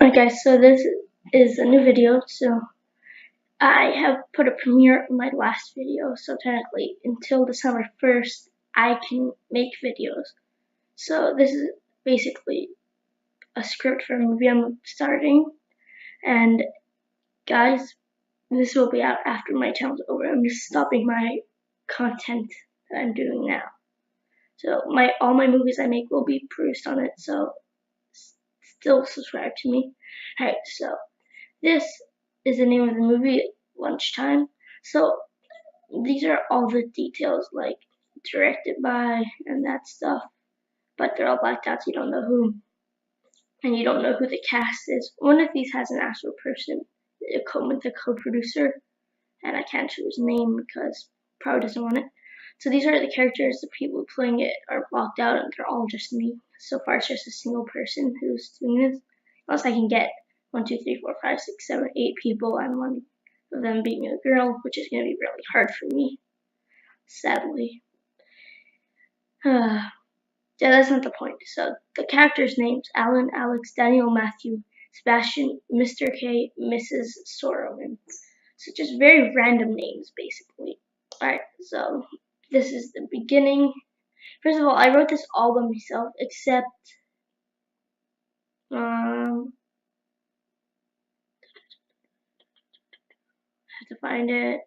Okay, so this is a new video. So I have put a premiere on my last video. So technically, until December 1st, I can make videos. So this is basically a script for a movie I'm starting. And guys, this will be out after my channel's over. I'm just stopping my content that I'm doing now. So all my movies I make will be produced on it. So still subscribe to me. Alright, so this is the name of the movie, Lunchtime. So these are all the details, like directed by and that stuff, but they're all blacked out, so you don't know who, and you don't know who the cast is. One of these has an actual person, the co-producer, and I can't show his name because probably doesn't want it. So these are the characters. The people playing it are blocked out, and they're all just me. So far, it's just a single person who's doing this. Unless I can get 1, 2, 3, 4, 5, 6, 7, 8 people, and one of them being a girl, which is going to be really hard for me, sadly. Yeah, that's not the point. So the characters' names: Alan, Alex, Daniel, Matthew, Sebastian, Mr. K, Mrs. Sorrowman. So just very random names, basically. Alright, so this is the beginning. First of all, I wrote this all by myself, except I have to find it.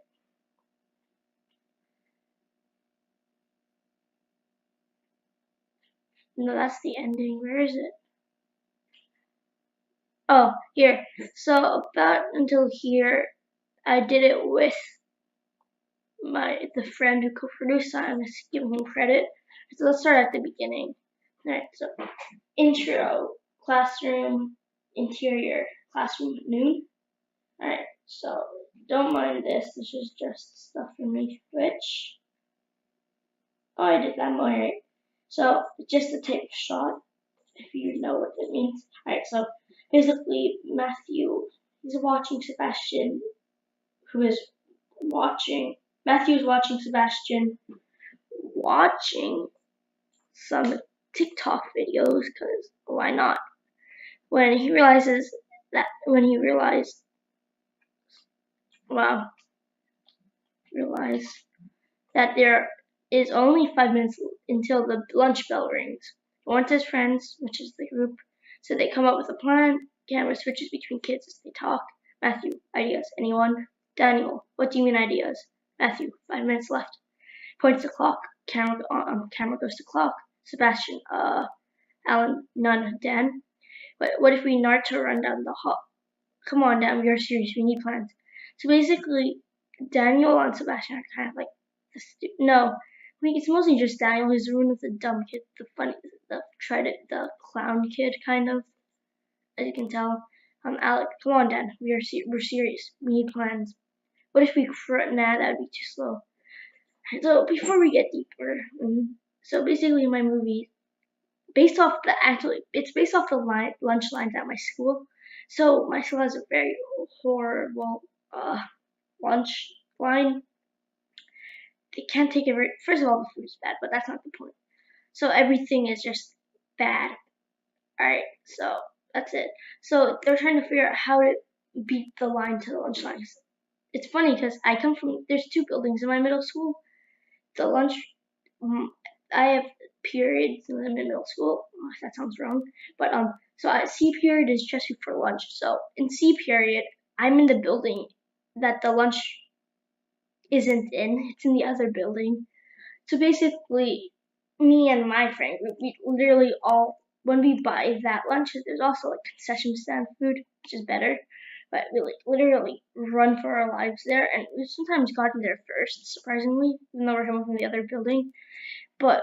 No, that's the ending. Where is it? Oh, here. So about until here, I did it with the friend who co-produced. I'm just giving him credit. So let's start at the beginning. Alright, so intro, classroom, interior, classroom, noon. Alright, so don't mind this. This is just stuff for me. Which, oh, I did that more. Alright, so just a type of shot, if you know what it means. Alright, so basically Matthew is watching Sebastian, who is watching. Matthew's watching Sebastian, watching some TikTok videos, because why not? When he realized, wow, realized that there is only 5 minutes until the lunch bell rings. He wants his friends, which is the group, so they come up with a plan. Camera switches between kids as they talk. Matthew, ideas, anyone? Daniel, what do you mean ideas? Matthew, 5 minutes left. Points the clock. Camera goes to clock. Sebastian, Alan, none. Dan, but what if we Naruto run down the hall? Come on, Dan, we are serious. We need plans. So basically, Daniel and Sebastian are kind of like no. I mean, it's mostly just Daniel who's ruined with the dumb kid, the clown kid, kind of, as you can tell. Alec, come on, Dan. We're serious. We need plans. What if we nah, that'd be too slow. So before we get deeper, so basically my movie, it's based off the lunch lines at my school. So my school has a very horrible lunch line. They can't take it very. First of all, the food is bad, but that's not the point. So everything is just bad. Alright, so that's it. So they're trying to figure out how to beat the line to the lunch lines. It's funny because there's 2 buildings in my middle school. The lunch, I have periods in the middle school. Oh, that sounds wrong. But C period is just before lunch. So in C period, I'm in the building that the lunch isn't in. It's in the other building. So basically, me and my friend group, we literally all, when we buy that lunch, there's also like concession stand food, which is better. But we like literally run for our lives there, and we've sometimes gotten there first, surprisingly, even though we're coming from the other building. But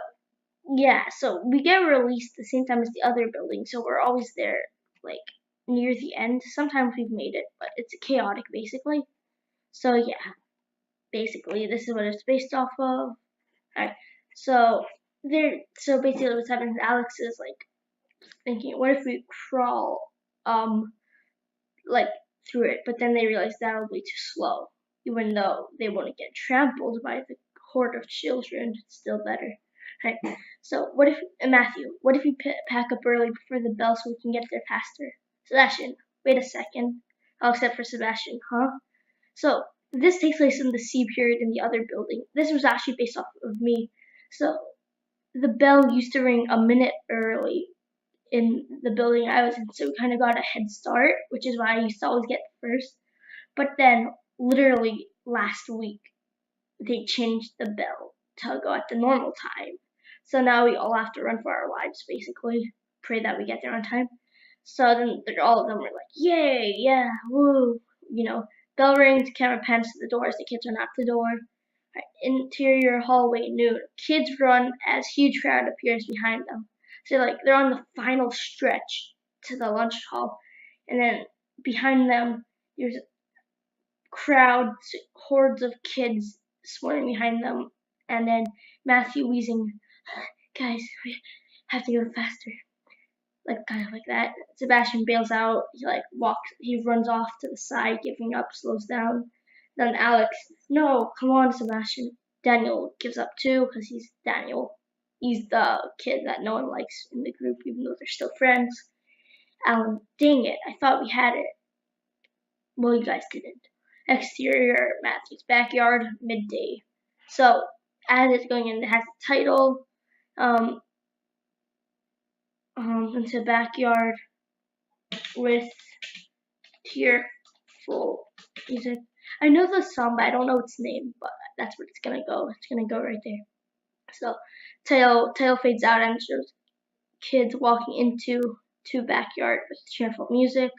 yeah, so we get released the same time as the other building, so we're always there, like near the end. Sometimes we've made it, but it's chaotic basically. So yeah, basically this is what it's based off of. Alright, so basically what's happening is Alex is like thinking, what if we crawl like through it? But then they realize that'll be too slow. Even though they won't get trampled by the horde of children, it's still better. Right. So what if Matthew? What if we pack up early before the bell so we can get there faster? Sebastian, wait a second. I'll accept for Sebastian, huh? So this takes place in the C period in the other building. This was actually based off of me. So the bell used to ring a minute early in the building I was in, so we kind of got a head start, which is why I used to always get first. But then, literally last week, they changed the bell to go at the normal time. So now we all have to run for our lives, basically. Pray that we get there on time. So then all of them were like, yay, yeah, woo. Bell rings, camera pans to the doors, the kids run out the door. Interior hallway noon. Kids run as huge crowd appears behind them. So they're on the final stretch to the lunch hall. And then behind them, there's crowds, hordes of kids swarming behind them, and then Matthew wheezing, guys, we have to go faster. Kind of like that. Sebastian bails out, he runs off to the side, giving up, slows down. Then Alex, no, come on, Sebastian. Daniel gives up too, because he's Daniel. He's the kid that no one likes in the group, even though they're still friends. Alan, dang it, I thought we had it. Well, you guys didn't. Exterior, Matthew's backyard, midday. So, as it's going in, it has the title, into backyard with tearful music. I know the song, but I don't know its name, but that's where it's gonna go. It's gonna go right there. So, title fades out and shows kids walking into backyard with cheerful music.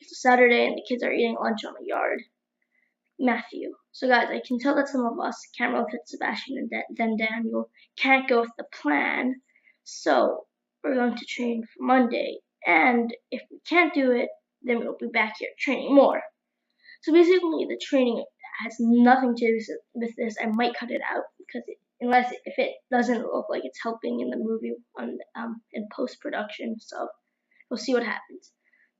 It's a Saturday and the kids are eating lunch on the yard. Matthew. So guys, I can tell that some of us, camera look at Sebastian and then Daniel, can't go with the plan. So we're going to train for Monday. And if we can't do it, then we'll be back here training more. So basically the training has nothing to do with this. I might cut it out because if it doesn't look like it's helping in the movie in post-production. So we'll see what happens.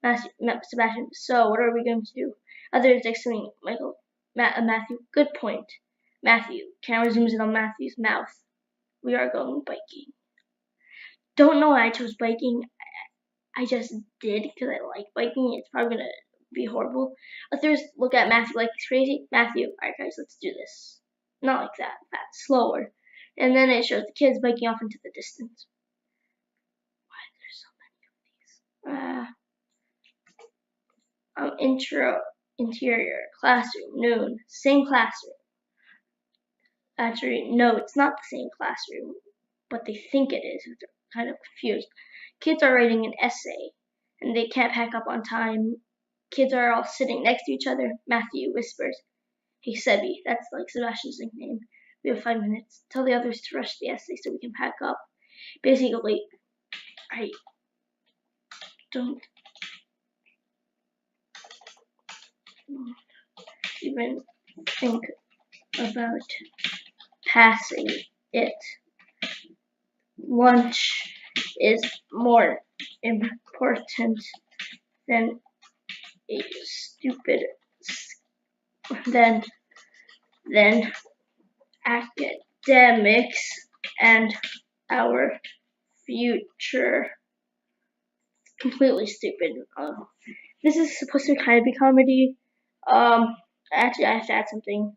Sebastian, so what are we going to do? Others explaining, Michael, Matthew, good point. Matthew, camera zooms in on Matthew's mouth. We are going biking. Don't know why I chose biking. I just did because I like biking. It's probably going to be horrible. Others look at Matthew like he's crazy. Matthew, alright guys, let's do this. Not like that, slower. And then it shows the kids biking off into the distance. Why are there so many of these? Interior, classroom, noon, same classroom. Actually, no, it's not the same classroom, but they think it is. They're kind of confused. Kids are writing an essay, and they can't pack up on time. Kids are all sitting next to each other. Matthew whispers, hey, Sebi, that's like Sebastian's nickname. We have 5 minutes. Tell the others to rush the essay so we can pack up. Basically, I don't even think about passing it. Lunch is more important than a stupid than academics and our future. Completely stupid. This is supposed to kind of be comedy. Actually, I have to add something.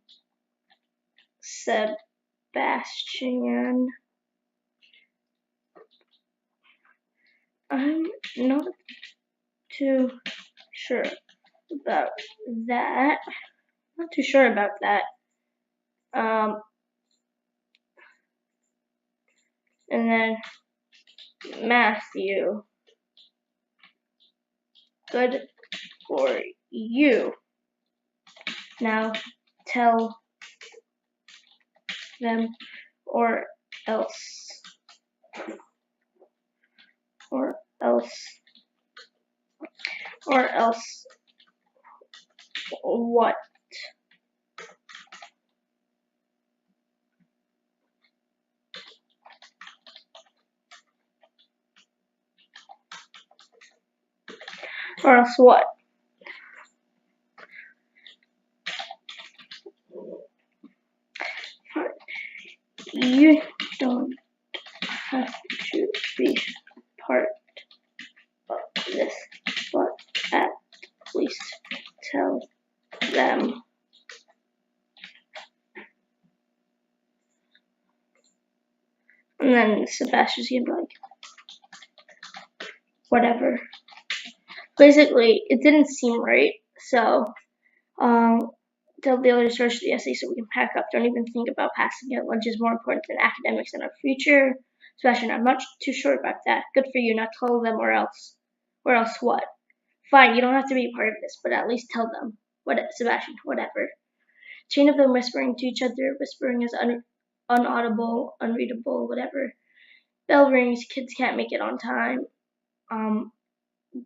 Sebastian. I'm not too sure about that. Not too sure about that. And then Matthew. Good for you. Now tell them or else what? Or else what? You don't have to be part of this, but tell them. And then Sebastian's gonna be like, whatever. Basically, it didn't seem right, so tell the others to rush the essay so we can pack up. Don't even think about passing it. Lunch is more important than academics and our future. Sebastian, I'm not too sure about that. Good for you. Now tell them, or else. Or else what? Fine, you don't have to be a part of this, but at least tell them. What, Sebastian? Whatever. Chain of them whispering to each other. Whispering is unaudible, unreadable, whatever. Bell rings. Kids can't make it on time.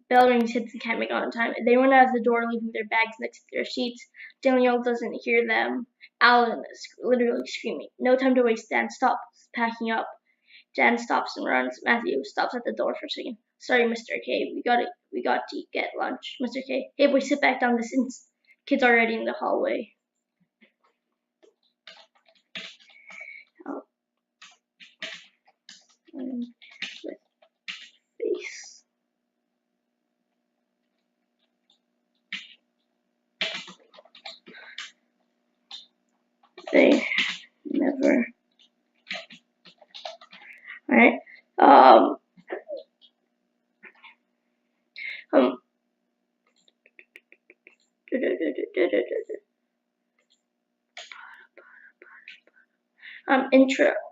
Bell rings, kids can't make it on time. They run out of the door, leaving their bags next to their seats. Danielle doesn't hear them. Alan is literally screaming. No time to waste. Dan stops packing up. Dan stops and runs. Matthew stops at the door for a second. Sorry, Mr. K. We got to get lunch. Mr. K. Hey, boy, sit back down. This kid's already in the hallway. With face. They never. Alright.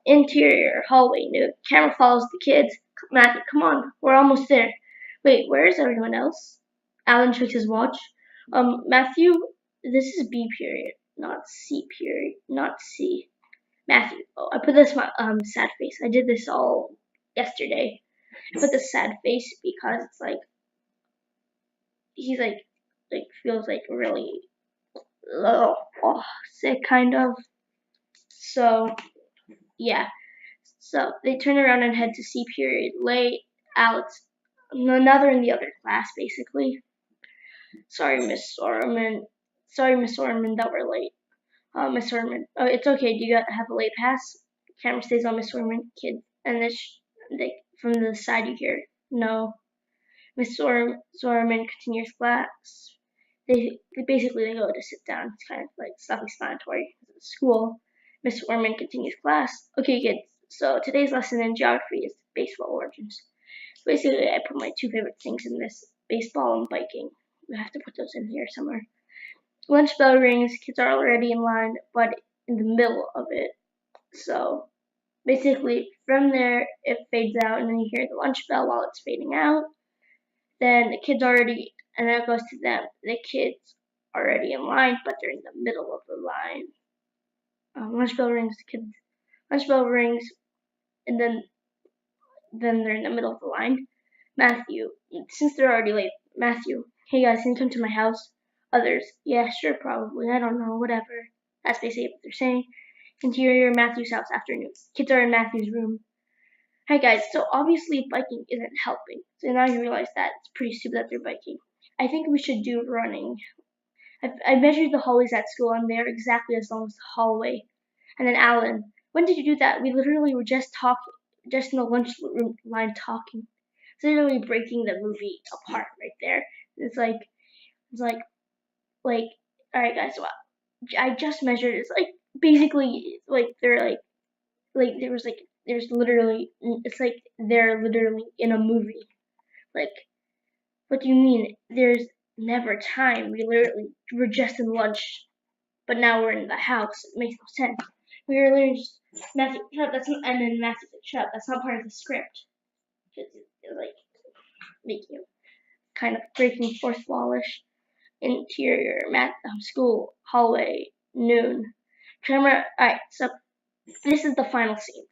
Interior hallway. New camera follows the kids. Matthew, come on, we're almost there. Wait, where is everyone else? Alan checks his watch. Matthew, this is B period, not C period, not C. Matthew, oh, I put this my sad face. I did this all yesterday. I put the sad face because it's like he's like feels like really sick kind of. So yeah. So they turn around and head to C period. Late, Alex, another in the other class, basically. Sorry, Miss Sorman, that we're late. Miss Sorman, oh, it's okay. Do you have a late pass? Camera stays on Miss Sorman, kid, and then from the side you hear, no. Miss Sorman continues class. They basically go to sit down. It's kind of like self-explanatory. School. Miss Sorman continues class. Okay, kids. So today's lesson in geography is baseball origins. Basically, I put my two favorite things in this: baseball and biking. We have to put those in here somewhere. Lunch bell rings. Kids are already in line, but in the middle of it. So basically, from there, it fades out, and then you hear the lunch bell while it's fading out. Then the kids already, and then it goes to them. The kids already in line, but they're in the middle of the line. Lunch bell rings. Lunch bell rings, and then they're in the middle of the line. Matthew, since they're already late. Matthew, hey guys, can you come to my house? Others, yeah, sure, probably. I don't know, whatever. That's basically what they're saying. Interior, Matthew's house, afternoon. Kids are in Matthew's room. Hi guys, so obviously biking isn't helping. So now you realize that it's pretty stupid that they're biking. I think we should do running. I measured the hallways at school and they're exactly as long as the hallway. And then Alan, when did you do that? We literally were just in the lunch room line talking. It's literally breaking the movie apart right there. It's like, all right guys, so I just measured. It's like basically like they're there's literally, it's like they're literally in a movie. Like, what do you mean? There's never time. We're just in lunch, but now we're in the house. It makes no sense. We were literally just Matthew. Shut up. That's not, and then Matthew said, "Shut up. That's not part of the script." It's like making you kind of breaking fourth wallish. Interior, school, hallway, noon. Camera. Alright, so this is the final scene.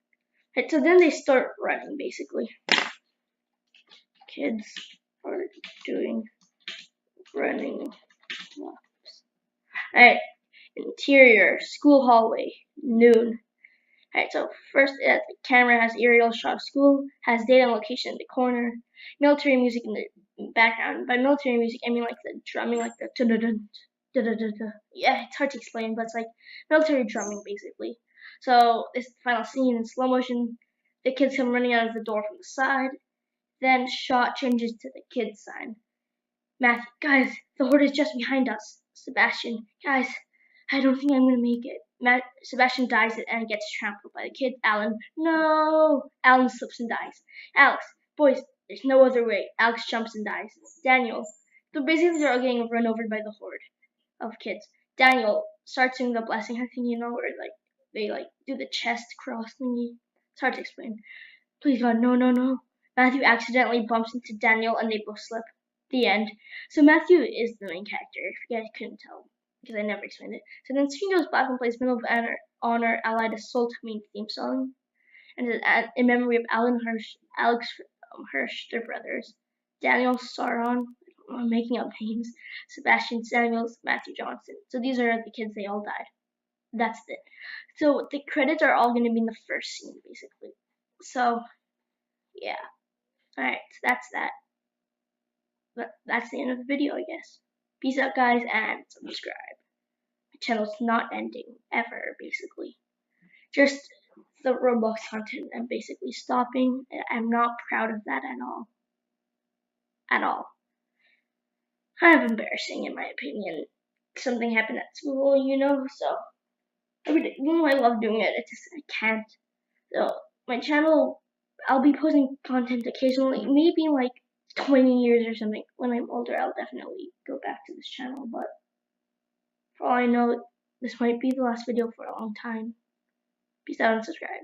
Right, so then they start running, basically. Kids are doing running laps. Alright, interior, school hallway, noon. Alright, so first the camera has aerial shot of school, has date and location in the corner, military music in the background. By military music, I mean like the drumming, like the da-da-da-da. Yeah, it's hard to explain, but it's like military drumming, basically. So this is the final scene in slow motion. The kids come running out of the door from the side. Then shot changes to the kids' side. Matthew, guys, the horde is just behind us. Sebastian, guys, I don't think I'm gonna make it. Sebastian dies and gets trampled by the kids. Alan, no! Alan slips and dies. Alex, boys, there's no other way. Alex jumps and dies. Daniel, so basically they're all getting run over by the horde of kids. Daniel starts doing the blessing, I think, where they do the chest cross thingy. It's hard to explain. Please God, no, no, no. Matthew accidentally bumps into Daniel and they both slip. The end. So Matthew is the main character, if you guys couldn't tell, because I never explained it. So then Screen Goes Black and plays Medal of Honor Allied Assault main theme song, and is in memory of Alan Hirsch, Alex Hirsch, their brothers, Daniel Sauron, I'm making up names, Sebastian Samuels, Matthew Johnson. So these are the kids, they all died. That's it. So the credits are all going to be in the first scene, basically. So, yeah. Alright, so that's that. But that's the end of the video, I guess. Peace out, guys, and subscribe. My channel's not ending, ever, basically. Just the Roblox content, I'm basically stopping. I'm not proud of that at all. At all. Kind of embarrassing, in my opinion. Something happened at school, so even though I love doing it, I can't. So my channel, I'll be posting content occasionally, maybe in like 20 years or something. When I'm older, I'll definitely go back to this channel, but for all I know, this might be the last video for a long time. Peace out and subscribe.